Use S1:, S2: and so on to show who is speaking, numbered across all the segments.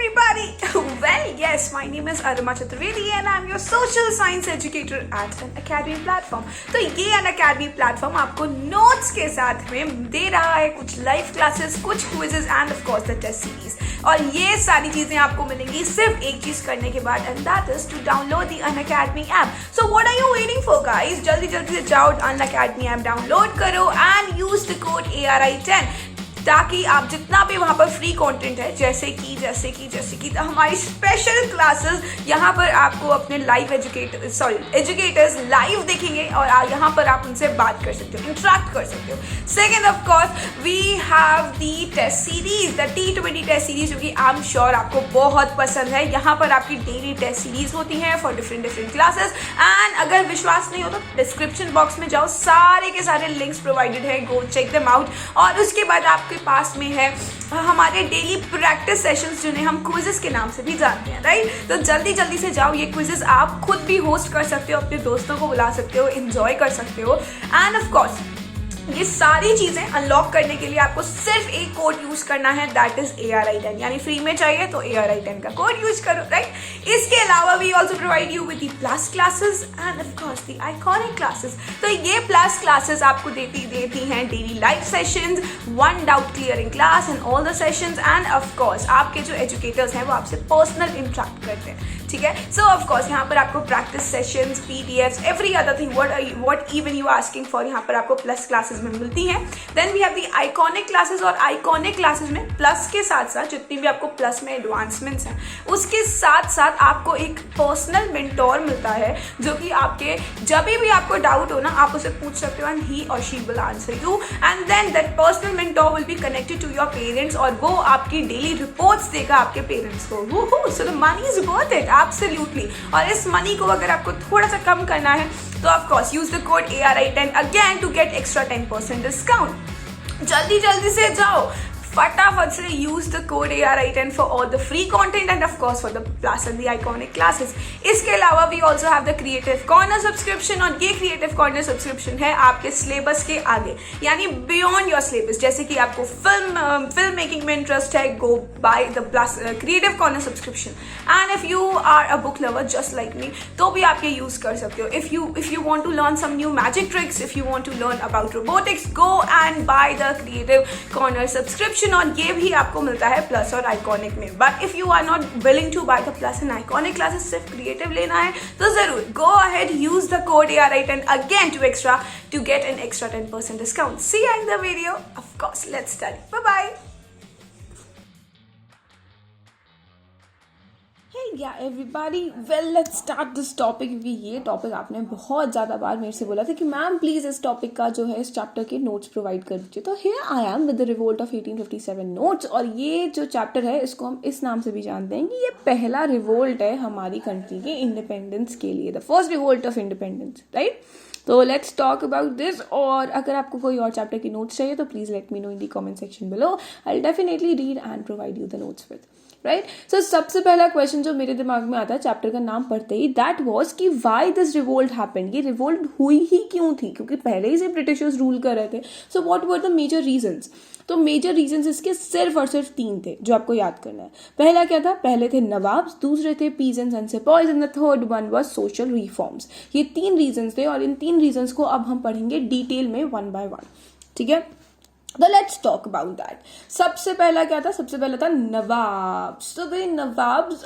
S1: everybody! Well, yes, my name is Aruma Chaturvedi and I'm your social science educator at an academy platform. तो ये an academy platform आपको notes के साथ में दे रहा है कुछ live classes, कुछ quizzes and of course the test series. और ये सारी चीजें आपको मिलेंगी सिर्फ एक चीज करने के बाद and that is to download the Unacademy app. So what are you waiting for, guys? जल्दी जल्दी से जाओ Unacademy app डाउनलोड करो and use the code ARI10 ताकि आप जितना भी वहाँ पर फ्री कंटेंट है जैसे कि हमारी स्पेशल क्लासेस यहाँ पर आपको अपने लाइव एजुकेटर्स लाइव देखेंगे और यहाँ पर आप उनसे बात कर सकते हो, इंटरेक्ट कर सकते हो. Second of course we have the test series, the T20 test series, जो कि आई एम श्योर आपको बहुत पसंद है. यहाँ पर आपकी डेली टेस्ट सीरीज होती हैं फॉर डिफरेंट क्लासेस. एंड अगर विश्वास नहीं हो तो डिस्क्रिप्शन बॉक्स में जाओ, सारे के सारे लिंक्स प्रोवाइडेड है, गो चेक देम आउट. और उसके बाद आपके पास में है हमारे डेली प्रैक्टिस सेशंस जिन्हें हम क्विजेस के नाम से भी जानते हैं, राइट. तो जल्दी से जाओ, ये क्विजेस आप खुद भी होस्ट कर सकते हो, अपने दोस्तों को बुला सकते हो, एंजॉय कर सकते हो. एंड ऑफ कोर्स ये सारी चीजें अनलॉक करने के लिए आपको सिर्फ एक कोड यूज करना है, दैट इज ARI10. यानी फ्री में चाहिए तो ARI10 का कोड यूज करो, राइट. इसके अलावा we also provide you with the plus classes and of course the iconic classes. तो ये प्लस क्लासेस आपको देती हैं daily live sessions, one doubt clearing class and all the sessions. And of course आपके जो educators हैं वो आपसे पर्सनल इंटरेक्ट करते हैं, ठीक है. सो ऑफ कोर्स यहाँ पर आपको practice sessions, PDFs, every other thing what even you asking for यहाँ पर आपको प्लस क्लासेस में मिलती हैं. Then we have the iconic classes, और आइकॉनिक क्लासेस में प्लस के साथ साथ जितनी भी आपको प्लस में एडवांसमेंट्स हैं उसके साथ साथ आपको एक पर्सनल मेंटोर मिलता है जो कि आपके जब भी आपको डाउट हो ना आप उसे पूछ सकते हो एंड ही और she will answer you. And then that personal mentor will be connected to your parents और वो आपकी डेली रिपोर्ट्स देगा आपके पेरेंट्स को. So the money is worth it absolutely. और इस मनी को अगर आपको थोड़ा सा कम करना है तो of course use the code ARI10 again to get extra 10% discount. जल्दी से जाओ, फटाफट से use the code ARI10 for all the free content and of course for the plus and the iconic classes. इसके अलावा we also have the creative corner subscription, और ये creative corner subscription है आपके सिलेबस के आगे, यानी बियॉन्ड योर सिलेबस. जैसे कि आपको फिल्म मेकिंग में इंटरेस्ट है, go buy the plus creative corner subscription. And if you are a book lover just like me तो भी आप ये यूज कर सकते हो. If you want to learn some new magic tricks, if you want to learn about robotics, go and buy the creative corner subscription. और ये भी आपको मिलता है प्लस और आइकॉनिक में. But if you are not willing to buy the plus and iconic classes, सिर्फ creative लेना है तो जरूर go ahead, use the code ARI10 again to get an extra 10% discount. See you in the video. Of course let's study. Bye bye.
S2: Yeah everybody, well let's start this topic. क्योंकि ये topic आपने बहुत ज़्यादा बार मेरे से बोला था कि मैम प्लीज़ इस टॉपिक का जो है इस चैप्टर के नोट्स प्रोवाइड कर दीजिए. तो here I am with the revolt of 1857 notes. और ये जो चैप्टर है इसको हम इस नाम से भी जानते हैं कि ये पहला रिवोल्ट है हमारी कंट्री के इंडिपेंडेंस के लिए, the first revolt of independence, right. तो लेट्स टॉक अबाउट दिस. और अगर आपको कोई और चैप्टर की नोट्स चाहिए तो please let me know in the comment section below. I will definitely read and provide you the notes with, right. So सबसे पहला क्वेश्चन जो मेरे दिमाग में आता है चैप्टर का नाम पढ़ते ही, दैट वाज कि व्हाई दिस रिवोल्ट हैपेंड. ये रिवोल्ट हुई ही क्यों थी, क्योंकि पहले ही से ब्रिटिशर्स रूल कर रहे थे. So what were the major reasons. तो मेजर रीजंस इसके सिर्फ और सिर्फ 3 थे जो आपको याद करना है. पहला क्या था, पहले थे नवाब्स, दूसरे थे peasants and sipahis, and the third one was social reforms. ये 3 रीजंस थे और इन 3 रीजंस को अब हम पढ़ेंगे डिटेल में वन बाय वन, ठीक है. तो लेट्स टॉक अबाउट दैट. सबसे पहला क्या था, सबसे पहला था नवाब्स. तो भाई नवाब्स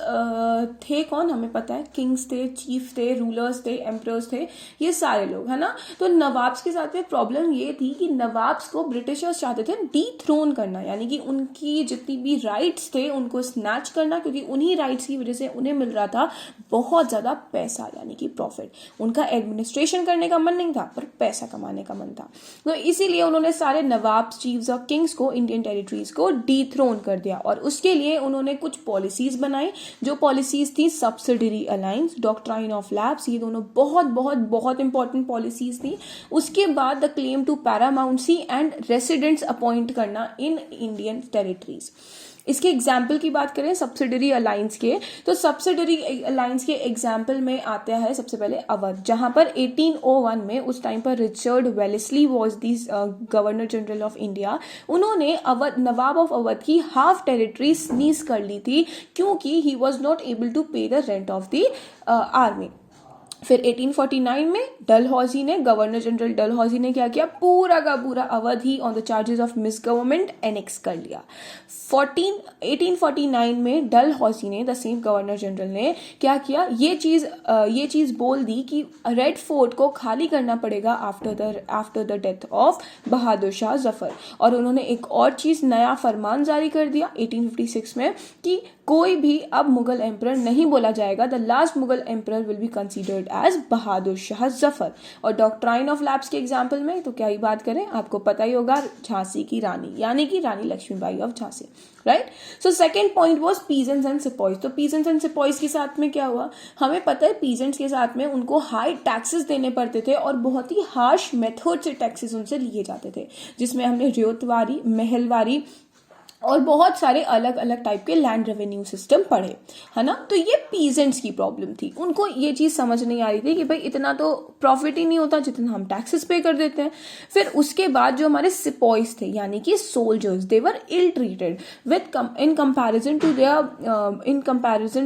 S2: थे कौन, हमें पता है, किंग्स थे, चीफ थे, रूलर्स थे, एम्परर्स थे, ये सारे लोग, है ना. तो नवाब्स के साथ में प्रॉब्लम ये थी कि नवाब्स को ब्रिटिशर्स चाहते थे डीथ्रोन करना, यानी कि उनकी जितनी भी राइट्स थे उनको स्नैच करना, क्योंकि उन्हीं राइट्स की वजह से उन्हें मिल रहा था बहुत ज़्यादा पैसा, यानी कि प्रॉफिट. उनका एडमिनिस्ट्रेशन करने का मन नहीं था पर पैसा कमाने का मन था. तो इसीलिए उन्होंने सारे नवाब चीफ्स और किंग्स को, इंडियन टेरिटरीज को डीथ्रोन कर दिया. और उसके लिए उन्होंने कुछ पॉलिसीज बनाई. जो पॉलिसीज थी subsidiary alliance, doctrine of lapse, ये दोनों बहुत बहुत बहुत इंपॉर्टेंट पॉलिसीज थी. उसके बाद the claim to paramountcy and residents appoint करना इन इंडियन टेरिटरीज. इसके एग्जाम्पल की बात करें सब्सिडरी अलायंस के, तो सब्सिडरी अलायंस के एग्जाम्पल में आता है सबसे पहले अवध, जहां पर 1801 में उस टाइम पर Richard Wellesley was the governor general of India, उन्होंने अवध, नवाब ऑफ अवध की हाफ टेरिटरी स्नीज कर ली थी क्योंकि he was not able to pay the rent of the army. फिर 1849 में डलहौजी ने, गवर्नर जनरल डलहौजी ने क्या किया, पूरा का पूरा अवध ही on the charges of misgovernment annex कर लिया। 1849 में डलहौजी ने, द सेम गवर्नर जनरल ने क्या किया, ये चीज बोल दी कि रेड फोर्ट को खाली करना पड़ेगा आफ्टर द डेथ ऑफ बहादुर शाह जफर। और उन्होंने एक और चीज, नया फरमान जारी कर दिया 1856 में कि कोई भी अब मुगल एम्परर नहीं बोला जाएगा, the last Mughal emperor will be considered as Bahadur Shah Zafar. और डॉक्ट्राइन ऑफ लैप्स के एग्जाम्पल में तो क्या ही बात करें, आपको पता ही होगा, झांसी की रानी यानी कि Rani Lakshmibai of Jhansi, right. So second point was peasants and sepoys. तो पीजेंट्स एंड सिपॉइज के साथ में क्या हुआ, हमें पता है पीजेंट्स के साथ में उनको हाई टैक्सेस देने पड़ते थे और बहुत ही हार्श मेथड से टैक्सेस उनसे लिए जाते थे, जिसमें हमने रियोतवारी, महलवारी और बहुत सारे अलग अलग टाइप के लैंड रेवेन्यू सिस्टम पढ़े, है ना। तो ये पीजेंट्स की प्रॉब्लम थी, उनको ये चीज समझ नहीं आ रही थी कि भाई इतना तो प्रॉफिट ही नहीं होता जितना हम टैक्सेस पे कर देते हैं। फिर उसके बाद जो हमारे सिपॉइज थे यानी कि soldiers, they were ill treated with in comparison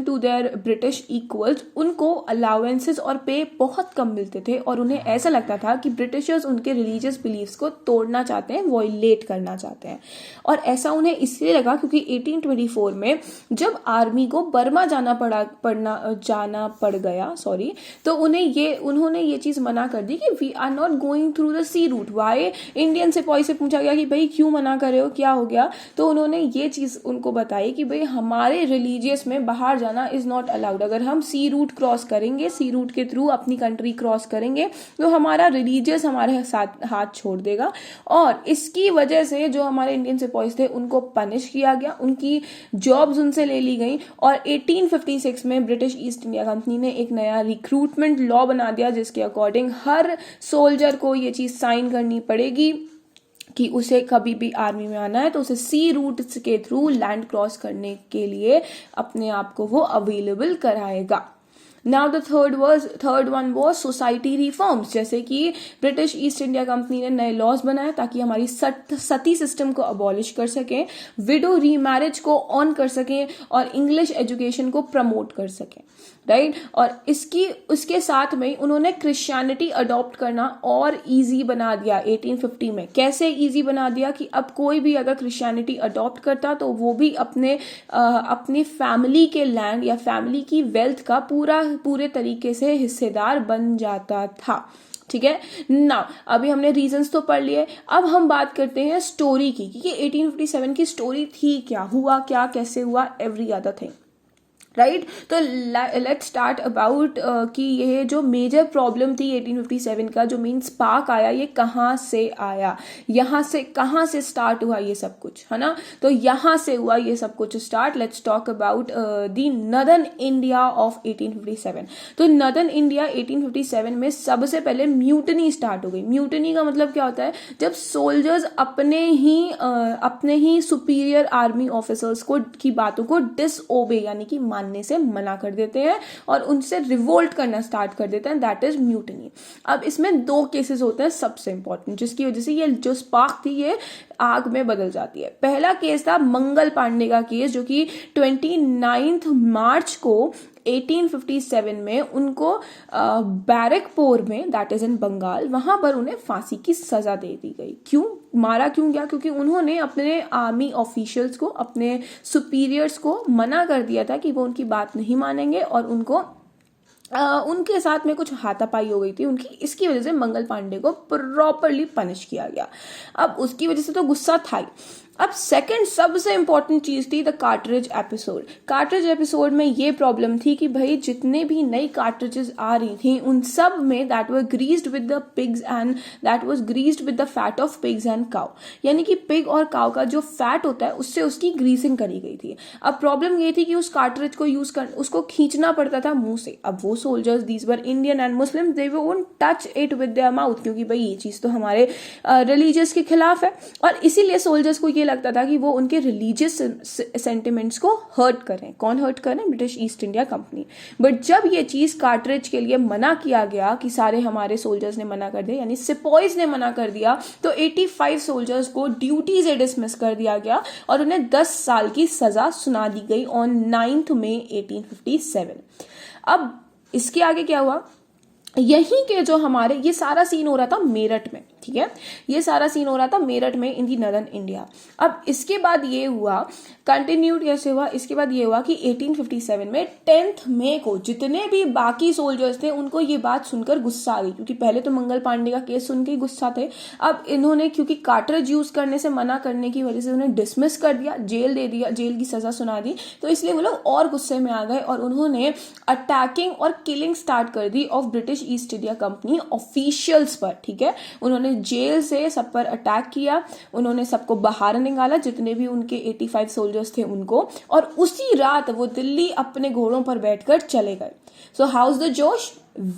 S2: to their British equals. उनको अलाउंसेस और पे बहुत कम मिलते थे और उन्हें ऐसा लगता था कि ब्रिटिशर्स उनके रिलीजियस बिलीफ्स को तोड़ना चाहते हैं, वॉयलेट करना चाहते हैं। और ऐसा उन्हें इसलिए लगा क्योंकि 1824 में जब आर्मी को बर्मा जाना पड़ गया तो उन्होंने ये चीज मना कर दी कि we are not going through the sea route. Why Indian सिपाही से पूछा गया कि भाई क्यों मना कर रहे हो, क्या हो गया, तो उन्होंने ये चीज उनको बताई कि भाई हमारे रिलीजियस में बाहर जाना इज नॉट अलाउड। अगर हम सी रूट क्रॉस करेंगे, सी रूट के थ्रू अपनी कंट्री क्रॉस करेंगे तो हमारा रिलीजियस हमारे साथ हाथ छोड़ देगा। और इसकी वजह से जो हमारे इंडियन सिपाही थे उनको पनिश किया गया, उनकी जॉब्स उनसे ले ली गई। और 1856 में ब्रिटिश ईस्ट इंडिया कंपनी ने एक नया रिक्रूटमेंट लॉ बना दिया जिसके अकॉर्डिंग हर सोल्जर को ये चीज साइन करनी पड़ेगी कि उसे कभी भी आर्मी में आना है तो उसे सी रूट के थ्रू लैंड क्रॉस करने के लिए अपने आप को वो अवेलेबल कराएगा। Now the third one was society reforms, जैसे कि ब्रिटिश ईस्ट इंडिया कंपनी ने नए लॉज बनाए ताकि हमारी सती सिस्टम को अबॉलिश कर सकें, विडो रीमैरिज को ऑन कर सकें और इंग्लिश एजुकेशन को प्रमोट कर सकें, राइट। और उसके साथ में उन्होंने क्रिश्चियनिटी अडॉप्ट करना और इजी बना दिया 1850 में। कैसे इजी बना दिया कि अब कोई भी अगर क्रिश्चियनिटी अडॉप्ट करता तो वो भी अपने फैमिली के लैंड या फैमिली की वेल्थ का पूरे तरीके से हिस्सेदार बन जाता था, ठीक है ना। अभी हमने रीजंस तो पढ़ लिए, अब हम बात करते हैं स्टोरी की कि 1857 की स्टोरी थी क्या, हुआ क्या, कैसे हुआ, एवरी अदर थिंग, राइट। तो लेट्स स्टार्ट अबाउट कि ये जो मेजर प्रॉब्लम थी 1857 का, जो मेन स्पार्क आया, ये कहाँ से आया, कहाँ से स्टार्ट हुआ ये सब कुछ, है ना। तो यहाँ से हुआ ये सब कुछ start. Let's talk about the northern India of 1857। तो नदर्न इंडिया 1857 में सबसे पहले म्यूटनी स्टार्ट हो गई। म्यूटनी का मतलब क्या होता है, जब सोल्जर्स अपने ही सुपीरियर आर्मी ऑफिसर्स की बातों को डिसओबे यानी कि मानने से मना कर देते हैं और उनसे रिवोल्ट करना स्टार्ट कर देते हैं, दैट इज म्यूटनी। अब इसमें 2 केसेस होते हैं सबसे इंपॉर्टेंट, जिसकी वजह से ये जो स्पार्क थी ये आग में बदल जाती है। पहला केस था मंगल पांडे का केस, जो कि 29 मार्च को 1857 में उनको बैरकपुर में, दैट इज इन बंगाल, वहां पर उन्हें फांसी की सजा दे दी गई। क्यों मारा, क्यों गया, क्योंकि उन्होंने अपने आर्मी ऑफिशियल्स को, अपने सुपीरियर्स को मना कर दिया था कि वो उनकी बात नहीं मानेंगे और उनके साथ में कुछ हाथापाई हो गई थी उनकी। इसकी वजह से मंगल पांडे को प्रॉपरली पनिश किया गया। अब उसकी वजह से तो गुस्सा था ही। अब सेकंड सबसे इंपॉर्टेंट चीज थी the cartridge episode. Cartridge episode में ये प्रॉब्लम थी कि भाई जितने भी नई कार्ट्रिजेस आ रही थी उन सब में that were greased with the pigs and that was greased with the fat of pigs and cow, यानी कि पिग और काउ का जो फैट होता है उससे उसकी ग्रीसिंग करी गई थी। अब प्रॉब्लम ये थी कि उस कार्ट्रिज को उसको खींचना पड़ता था मुंह से। अब वो soldiers, these were Indian and Muslim, they won't touch it with their mouth, क्योंकि भाई ये चीज तो हमारे रिलीजियस के खिलाफ है। और इसीलिए सोल्जर्स को ये लगता था कि वो उनके रिलीजियस सेंटिमेंट्स को हर्ट करें। कौन हर्ट करें? British East India company. But जब ये चीज़ कार्टरेज के लिए मना किया गया कि सारे हमारे सोल्जर्स ने मना कर दिया, यानी सिपॉइज ने मना कर दिया, तो 85 सोल्जर्स को ड्यूटी से डिसमिस कर दिया गया और उन्हें 10 साल की सजा सुना दी गई ऑन 9 मई 1857। अब इसके आगे क्या हुआ? यहीं के जो हमारे, ये सारा सीन हो रहा था मेरठ में, ठीक है, ये सारा सीन हो रहा था मेरठ में इन दी नदर्न इंडिया। अब इसके बाद ये हुआ, कंटिन्यूड कैसे हुआ, इसके बाद ये हुआ कि 1857 में 10 मई को जितने भी बाकी सोल्जर्स थे उनको ये बात सुनकर गुस्सा आ गई, क्योंकि पहले तो मंगल पांडे का केस सुन के ही गुस्सा थे। अब इन्होंने क्योंकि कार्टरेज यूज करने से मना करने की वजह से उन्हें डिसमिस कर दिया, जेल दे दिया, जेल की सजा सुना दी, तो इसलिए वो लोग और गुस्से में आ गए और उन्होंने अटैकिंग और किलिंग स्टार्ट कर दी of British East India Company officials पर, ठीक है। उन्होंने जेल से सब पर अटैक किया, उन्होंने सबको बाहर निकाला, जितने भी उनके 85 सोल्जर्स थे उनको, और उसी रात वो दिल्ली अपने घोड़ों पर बैठकर चले गए। सो हाउ इज द जोश?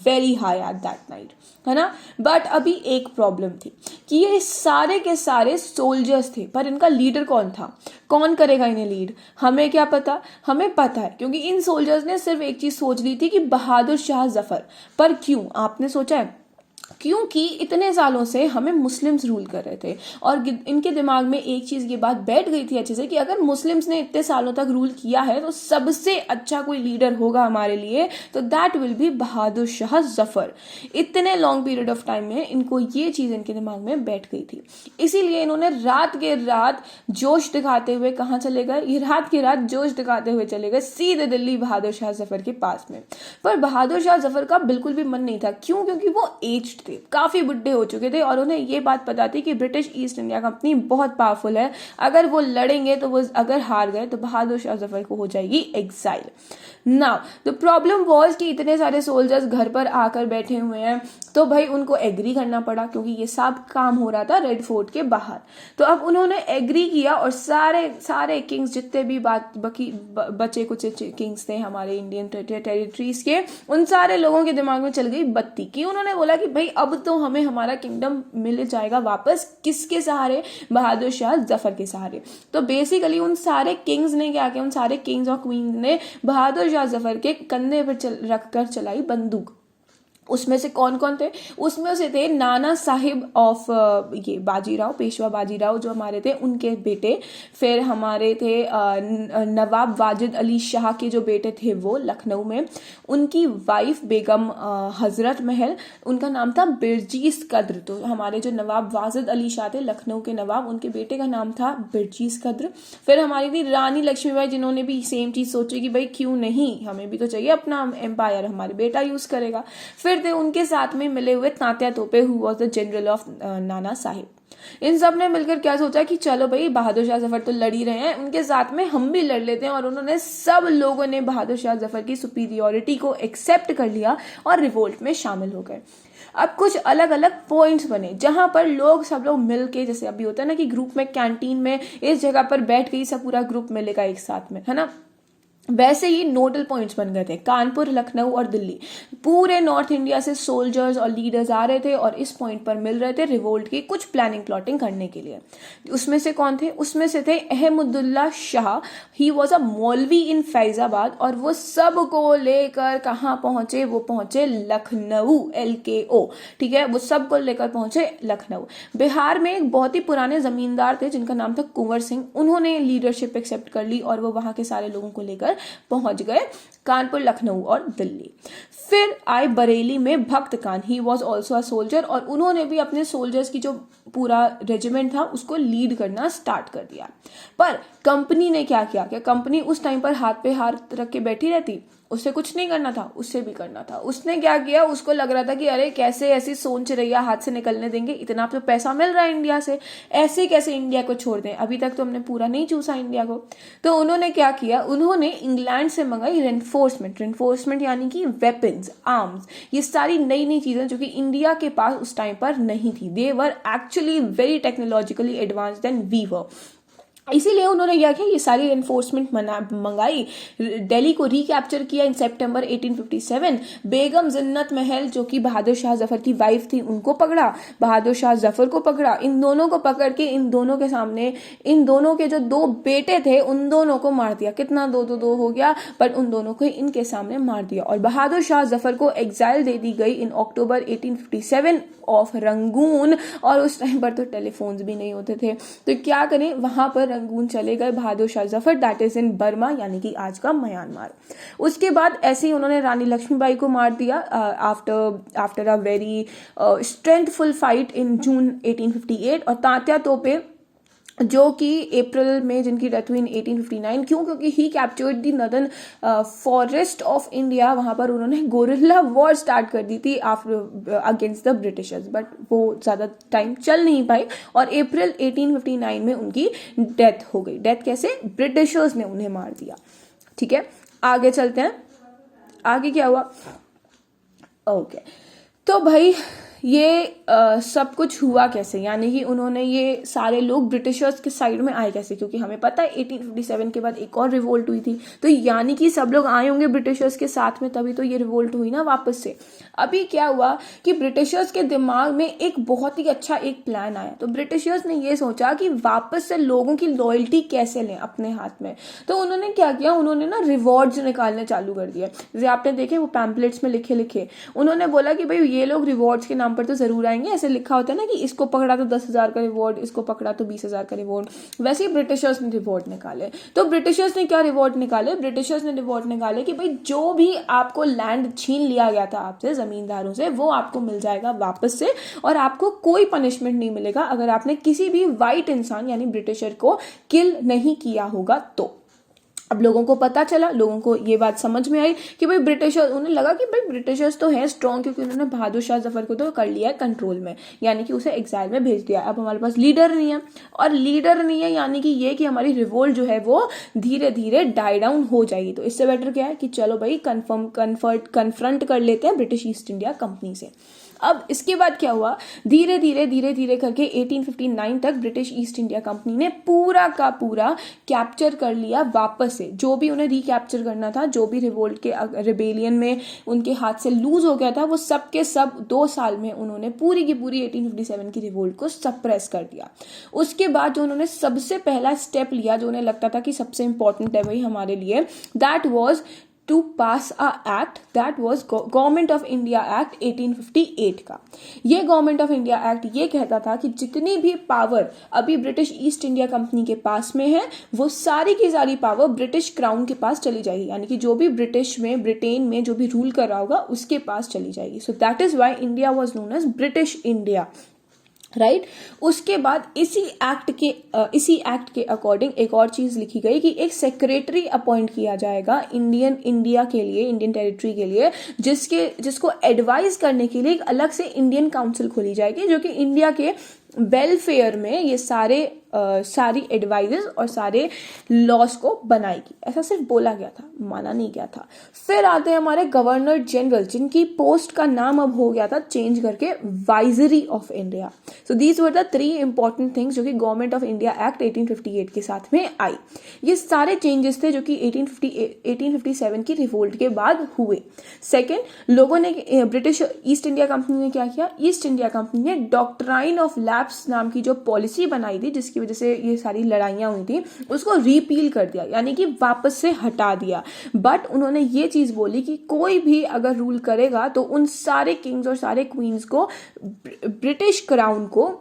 S2: Very high at that night, है ना। बट अभी एक प्रॉब्लम थी कि ये सारे के सारे सोल्जर्स थे, पर इनका लीडर कौन था? कौन करेगा इन्हें लीड? हमें क्या पता? हमें पता है, क्योंकि इन सोल्जर्स ने सिर्फ एक चीज सोच ली थी कि बहादुर शाह जफर। पर क्यों? आपने सोचा है? क्योंकि इतने सालों से हमें मुस्लिम्स रूल कर रहे थे और इनके दिमाग में एक चीज ये बात बैठ गई थी अच्छे से कि अगर मुस्लिम्स ने इतने सालों तक रूल किया है तो सबसे अच्छा कोई लीडर होगा हमारे लिए, तो दैट विल बी बहादुर शाह जफर। इतने लॉन्ग पीरियड ऑफ टाइम में इनको ये चीज इनके दिमाग में बैठ गई थी, इसीलिए इन्होंने रात के रात जोश दिखाते हुए कहाँ चले गए? ये रात के रात जोश दिखाते हुए चले गए सीधे दिल्ली बहादुर शाह जफर के पास में। पर बहादुर शाह जफर का बिल्कुल भी मन नहीं था। क्यों? क्योंकि वो एज्ड थे, काफी बुढ़े हो चुके थे और उन्हें ये बात पता थी कि ब्रिटिश ईस्ट इंडिया कंपनी बहुत पावरफुल है, अगर वो लड़ेंगे तो वो अगर हार गए तो बहादुर शाह जफर को हो जाएगी exile. Now the problem was कि इतने सारे सोल्जर्स घर पर आकर बैठे हुए हैं, तो भाई उनको एग्री करना पड़ा, क्योंकि ये सब काम हो रहा था रेड फोर्ट के बाहर। तो अब उन्होंने एग्री किया और सारे किंग्स, जितने भी बचे कुछ किंग्स थे हमारे इंडियन टेरिटरीज के, उन सारे लोगों के दिमाग में चल गई बत्ती कि उन्होंने बोला कि भाई अब तो हमें हमारा किंगडम मिल जाएगा वापस। किसके सहारे? बहादुर शाह जफर के सहारे। तो बेसिकली उन सारे किंग्स ने क्या किया? उन सारे किंग्स और क्वींस ने बहादुर शाह जफर के कंधे पर रखकर चलाई बंदूक। उसमें से कौन कौन थे? उसमें से थे नाना साहिब ऑफ ये बाजीराव, पेशवा बाजीराव जो हमारे थे, उनके बेटे। फिर हमारे थे नवाब वाजिद अली शाह के जो बेटे थे वो लखनऊ में, उनकी वाइफ बेगम हजरत महल, उनका नाम था बिरजीस कद्र। तो हमारे जो नवाब वाजिद अली शाह थे लखनऊ के नवाब, उनके बेटे का नाम था बिरजीस कद्र। फिर हमारी थी रानी लक्ष्मीबाई, जिन्होंने भी सेम चीज सोची कि भाई क्यों नहीं, हमें भी तो चाहिए अपना एम्पायर, हमारे बेटा यूज करेगा। फिर थे उनके साथ में मिले हुए तात्या तोपे, who was the general of Nana Sahib. इन सब ने मिलकर क्या सोचा कि चलो भाई बहादुर शाह जफर तो लड़ ही रहे हैं, उनके साथ में हम भी लड़ लेते हैं। और उन्होंने सब लोगों ने बहादुर शाह जफर की सुपीरियोरिटी को एक्सेप्ट कर लिया और रिवोल्ट में शामिल हो गए। अब कुछ अलग अलग पॉइंट्स बने जहां पर सब लोग मिलके, जैसे अभी होता है ना कि ग्रुप में कैंटीन में इस जगह पर बैठ गई, सब पूरा ग्रुप मिलेगा एक साथ में, है ना, वैसे ही नोडल पॉइंट्स बन गए थे। कानपुर, लखनऊ और दिल्ली, पूरे नॉर्थ इंडिया से सोल्जर्स और लीडर्स आ रहे थे और इस पॉइंट पर मिल रहे थे रिवोल्ट की कुछ प्लानिंग प्लॉटिंग करने के लिए। उसमें से कौन थे? उसमें से थे Ahmadullah Shah, he was a मौलवी इन फैजाबाद, और वो सब को लेकर कहाँ पहुंचे? वो पहुंचे लखनऊ, LKO, ठीक है, वो सब को लेकर पहुंचे लखनऊ। बिहार में एक बहुत ही पुराने जमींदार थे जिनका नाम था कुंवर सिंह, उन्होंने लीडरशिप एक्सेप्ट कर ली और वो वहां के सारे लोगों को लेकर पहुंच गए कानपुर, लखनऊ और दिल्ली। फिर आए बरेली में भक्त Khan, he was also a soldier, और उन्होंने भी अपने सोल्जर्स की जो पूरा रेजिमेंट था उसको लीड करना स्टार्ट कर दिया। पर कंपनी ने क्या किया? क्या कंपनी उस टाइम पर हाथ पे हाथ रख के बैठी रहती? उससे कुछ नहीं करना था, उससे भी करना था। उसने क्या किया? उसको लग रहा था कि अरे कैसे ऐसी सोच रही है, हाथ से निकलने देंगे, इतना तो पैसा मिल रहा है इंडिया से, ऐसे कैसे इंडिया को छोड़ दें, अभी तक तो हमने पूरा नहीं चूसा इंडिया को। तो उन्होंने क्या किया? उन्होंने इंग्लैंड से मंगाई रेनफोर्समेंट यानी कि वेपन्स, आर्म्स, ये सारी नई नई चीजें जो कि इंडिया के पास उस टाइम पर नहीं थी। They were actually very technologically advance then we were. इसीलिए उन्होंने क्या किया, ये सारी एनफोर्समेंट मंगाई, दिल्ली को रिकैप्चर किया इन सितंबर 1857। बेगम जिन्नत महल जो कि बहादुर शाह जफर की वाइफ थी उनको पकड़ा, बहादुर शाह जफर को पकड़ा, इन दोनों को पकड़ के इन दोनों के सामने इन दोनों के जो 2 बेटे थे उन दोनों को मार दिया। कितना 2 हो गया, पर उन दोनों को इनके सामने मार दिया। और बहादुर शाह जफर को एग्जाइल दे दी गई इन अक्टूबर 1857 ऑफ रंगून। और उस टाइम पर तो टेलीफोन्स भी नहीं होते थे, तो क्या करें, वहां पर रंगून चले गए Bahadur Shah Zafar, that is in Burma, यानी कि आज का म्यांमार। उसके बाद ऐसे ही उन्होंने रानी लक्ष्मीबाई को मार दिया after a very strengthful fight in June 1858। और तात्या तोपे जो कि अप्रैल में जिनकी डेथ हुई इन 1859, क्यों, क्योंकि he captured the northern forest of India, वहां पर उन्होंने गोरिल्ला वॉर स्टार्ट कर दी थी after against the Britishers, but वो ज़्यादा टाइम चल नहीं पाई और अप्रैल 1859 में उनकी डेथ हो गई। डेथ कैसे, ब्रिटिशर्स ने उन्हें मार दिया। ठीक है, आगे चलते हैं, आगे क्या हुआ। ओके, तो भाई ये सब कुछ हुआ कैसे, यानी कि उन्होंने ये सारे लोग ब्रिटिशर्स के साइड में आए कैसे, क्योंकि हमें पता है 1857 के बाद एक और रिवोल्ट हुई थी, तो यानी कि सब लोग आए होंगे ब्रिटिशर्स के साथ में, तभी तो ये रिवोल्ट हुई ना वापस से। अभी क्या हुआ कि ब्रिटिशर्स के दिमाग में एक बहुत ही अच्छा एक प्लान आया, तो ब्रिटिशर्स ने ये सोचा कि वापस से लोगों की लॉयल्टी कैसे लें अपने हाथ में। तो उन्होंने क्या किया, उन्होंने ना रिवॉर्ड्स निकालने चालू कर दिया, जैसे आपने देखे वो पैम्पलेट्स में लिखे उन्होंने बोला कि भाई ये लोग रिवॉर्ड्स के नाम पर तो जरूर आएंगे, ऐसे लिखा होता है ना कि इसको पकड़ा तो 10,000 का रिवॉर्ड, इसको पकड़ा तो 20,000 का रिवॉर्ड, वैसे ही ब्रिटिशर्स ने रिवॉर्ड निकाले। तो ब्रिटिशर्स ने क्या रिवॉर्ड निकाले, ब्रिटिशर्स ने रिवॉर्ड निकाले कि भाई जो भी आपको लैंड छीन लिया गया था आपसे, जमींदारों से, वो आपको मिल जाएगा वापस से, और आपको कोई पनिशमेंट नहीं मिलेगा अगर आपने किसी भी वाइट इंसान यानी ब्रिटिशर को किल नहीं किया होगा तो। अब लोगों को पता चला, लोगों को ये बात समझ में आई कि भाई ब्रिटिशर्स, उन्हें लगा कि भाई ब्रिटिशर्स तो हैं स्ट्रॉन्ग, क्योंकि उन्होंने बहादुर शाह जफर को तो कर लिया है कंट्रोल में, यानी कि उसे एग्जाइल में भेज दिया। अब हमारे पास लीडर नहीं है, और लीडर नहीं है यानी कि ये कि हमारी रिवोल्ट जो है वो धीरे धीरे डाई डाउन हो जाएगी। तो इससे बेटर क्या है कि चलो भाई कन्फ्रंट कर लेते हैं ब्रिटिश ईस्ट इंडिया कंपनी से। अब इसके बाद क्या हुआ, धीरे धीरे करके 1859 तक ब्रिटिश ईस्ट इंडिया कंपनी ने पूरा का पूरा कैप्चर कर लिया वापस से, जो भी उन्हें रिकैप्चर करना था, जो भी रिवोल्ट के रिबेलियन में उनके हाथ से लूज हो गया था, वो सब के सब 2 साल में उन्होंने पूरी की पूरी 1857 की रिवोल्ट को सप्रेस कर दिया। उसके बाद जो उन्होंने सबसे पहला स्टेप लिया, जो उन्हें लगता था कि सबसे इंपॉर्टेंट है भाई हमारे लिए, that was to pass a act that was government of India act 1858 का। ये गवर्नमेंट ऑफ इंडिया एक्ट ये कहता था कि जितनी भी पावर अभी ब्रिटिश ईस्ट इंडिया कंपनी के पास में है, वो सारी की सारी पावर ब्रिटिश क्राउन के पास चली जाएगी, यानी कि जो भी ब्रिटेन में जो भी रूल कर रहा होगा उसके पास चली जाएगी। So that is why India was known as British India, right. उसके बाद इसी एक्ट के अकॉर्डिंग एक और चीज लिखी गई कि एक सेक्रेटरी अपॉइंट किया जाएगा इंडिया के लिए, इंडियन टेरिटरी के लिए, जिसको एडवाइज करने के लिए एक अलग से इंडियन काउंसिल खोली जाएगी, जो कि इंडिया के वेलफेयर में ये सारी एडवाइजेस और सारे लॉस को बनाएगी। ऐसा सिर्फ बोला गया था, माना नहीं गया था। फिर आते हैं हमारे गवर्नर जनरल, जिनकी पोस्ट का नाम अब हो गया था चेंज करके viceroy of India. So these were the 3 important things जो कि गवर्नमेंट ऑफ इंडिया एक्ट 1858 के साथ में आई। ये सारे चेंजेस थे जो कि 1857 की रिवोल्ट के बाद हुए। सेकेंड, लोगों ने ब्रिटिश ईस्ट इंडिया कंपनी ने क्या किया, ईस्ट इंडिया कंपनी ने डॉक्ट्राइन ऑफ लैप्स नाम की जो पॉलिसी बनाई थी, जिसकी वजह से ये सारी लड़ाइयां हुई थी, उसको रिपील कर दिया, यानी कि वापस से हटा दिया। बट उन्होंने ये चीज बोली कि कोई भी अगर रूल करेगा तो उन सारे किंग्स और सारे क्वींस को, ब्रिटिश क्राउन को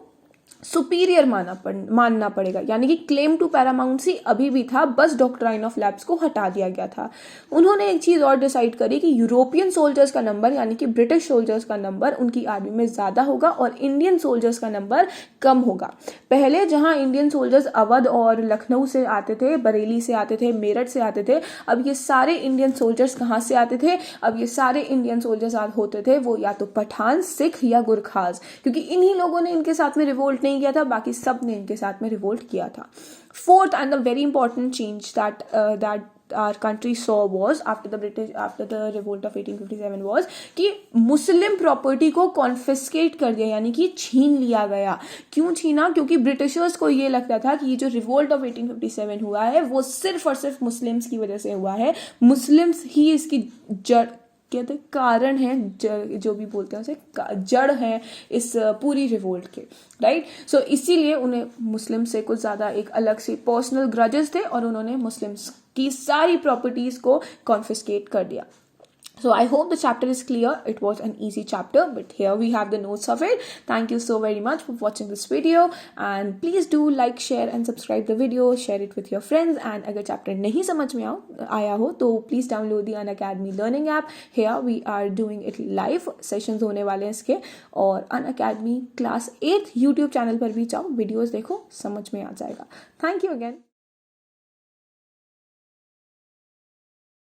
S2: सुपीरियर मानना पड़ेगा, यानी कि क्लेम टू पैरामाउंसी अभी भी था, बस डॉक्ट्राइन ऑफ लैप्स को हटा दिया गया था। उन्होंने एक चीज और डिसाइड करी कि यूरोपियन सोल्जर्स का नंबर, यानी कि ब्रिटिश सोल्जर्स का नंबर उनकी आर्मी में ज्यादा होगा और इंडियन सोल्जर्स का नंबर कम होगा। पहले जहां इंडियन सोल्जर्स अवध और लखनऊ से आते थे, बरेली से आते थे, मेरठ से आते थे, अब ये सारे इंडियन सोल्जर्स कहाँ से आते थे, अब ये सारे इंडियन सोल्जर्स होते थे वो या तो पठान, सिख या गुरखाज, क्योंकि इन्हीं लोगों ने इनके साथ में रिवोल्ट नहीं किया था, बाकी सब ने इनके साथ में रिवोल्ट किया था। Fourth and the very important change that our country saw was after the revolt of 1857 was कि मुस्लिम प्रॉपर्टी को कॉन्फिस्केट कर दिया, यानी कि छीन लिया गया. क्यों छीना? क्योंकि ब्रिटिशर्स को ये लगता था कि ये जो रिवोल्ट ऑफ 1857 हुआ है वो सिर्फ और सिर्फ मुस्लिम्स की वजह से हुआ है. मुस्लिम्स ही इसकी जड़ कहते कारण है, जो भी बोलते हैं उसे जड़ है इस पूरी रिवोल्ट के, राइट. सो इसीलिए उन्हें मुस्लिम से कुछ ज़्यादा एक अलग से पर्सनल ग्रजेस थे और उन्होंने मुस्लिम्स की सारी प्रॉपर्टीज़ को कॉन्फिस्केट कर दिया. So I hope the chapter is clear. It was an easy chapter, but here we have the notes of it. Thank you so very much for watching this video, and please do like, share and subscribe the video. Share it with your friends, and अगर chapter नहीं समझ में आया हो तो please download the Unacademy learning app. Here we are doing it live. Sessions होने वाले हैं इसके, और Unacademy class 8 YouTube channel पर भी जाओ, videos देखो, समझ में आ जाएगा. Thank you again.